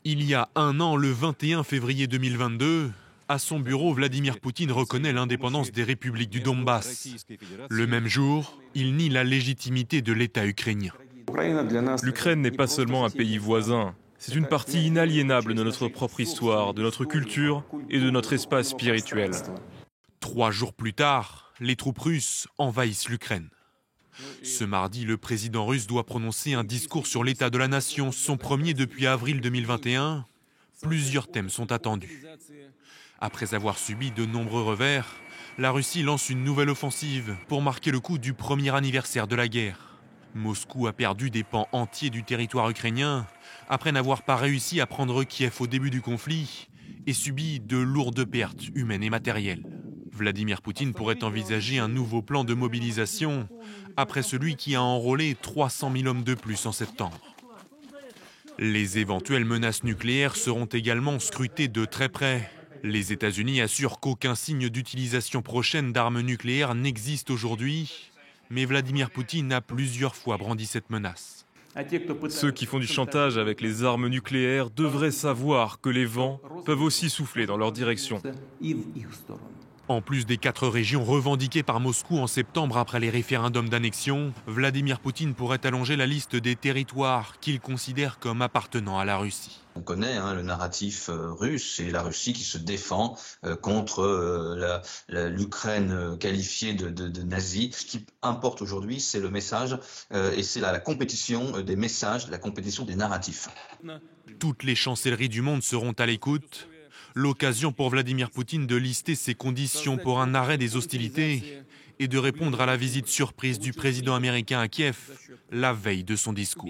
Il y a un an, le 21 février 2022, à son bureau, Vladimir Poutine reconnaît l'indépendance des républiques du Donbass. Le même jour, il nie la légitimité de l'État ukrainien. L'Ukraine n'est pas seulement un pays voisin, c'est une partie inaliénable de notre propre histoire, de notre culture et de notre espace spirituel. 3 jours plus tard, les troupes russes envahissent l'Ukraine. Ce mardi, le président russe doit prononcer un discours sur l'état de la nation, son premier depuis avril 2021. Plusieurs thèmes sont attendus. Après avoir subi de nombreux revers, la Russie lance une nouvelle offensive pour marquer le coup du premier anniversaire de la guerre. Moscou a perdu des pans entiers du territoire ukrainien après n'avoir pas réussi à prendre Kiev au début du conflit et subi de lourdes pertes humaines et matérielles. Vladimir Poutine pourrait envisager un nouveau plan de mobilisation après celui qui a enrôlé 300 000 hommes de plus en septembre. Les éventuelles menaces nucléaires seront également scrutées de très près. Les États-Unis assurent qu'aucun signe d'utilisation prochaine d'armes nucléaires n'existe aujourd'hui, mais Vladimir Poutine a plusieurs fois brandi cette menace. Ceux qui font du chantage avec les armes nucléaires devraient savoir que les vents peuvent aussi souffler dans leur direction. En plus des 4 régions revendiquées par Moscou en septembre après les référendums d'annexion, Vladimir Poutine pourrait allonger la liste des territoires qu'il considère comme appartenant à la Russie. On connaît le narratif russe et la Russie qui se défend contre l'Ukraine qualifiée de nazie. Ce qui importe aujourd'hui, c'est le message et c'est la compétition des messages, la compétition des narratifs. Toutes les chancelleries du monde seront à l'écoute. L'occasion pour Vladimir Poutine de lister ses conditions pour un arrêt des hostilités et de répondre à la visite surprise du président américain à Kiev la veille de son discours.